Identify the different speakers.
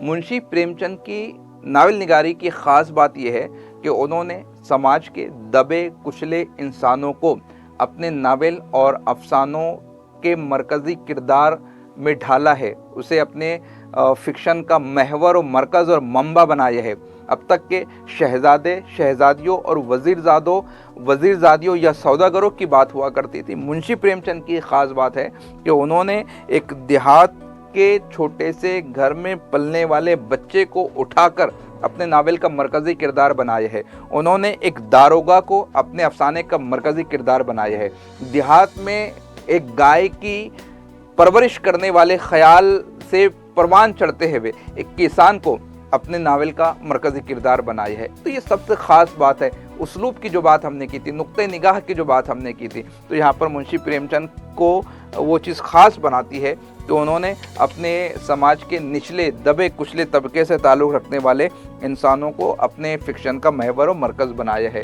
Speaker 1: मुंशी प्रेमचंद की नावल निगारी की ख़ास बात यह है कि उन्होंने समाज के दबे कुचले इंसानों को अपने नावल और अफसानों के मरकज़ी किरदार में ढाला है, उसे अपने फ़िक्शन का महवर और मरकज़ और मंबा बनाया है। अब तक के शहज़ादे, शहज़ादियों और वज़ीरज़ादियों या सौदागरों की बात हुआ करती थी। मुंशी प्रेमचंद की ख़ास बात है कि उन्होंने एक देहात के छोटे से घर में पलने वाले बच्चे को उठाकर अपने नावल का मरकज़ी किरदार बनाया है। उन्होंने एक दारोगा को अपने अफसाने का मरकज़ी किरदार बनाया है। देहात में एक गाय की परवरिश करने वाले ख्याल से परवान चढ़ते हुए एक किसान को अपने नावल का मरकज़ी किरदार बनाया है। तो ये सबसे ख़ास बात है। उसलूब की जो बात हमने की थी, नुक्ते निगाह की जो बात हमने की थी, तो यहाँ पर मुंशी प्रेमचंद को वो चीज़ ख़ास बनाती है कि उन्होंने अपने समाज के निचले दबे कुचले तबके से ताल्लुक़ रखने वाले इंसानों को अपने फ़िक्शन का महवर और मरकज़ बनाया है।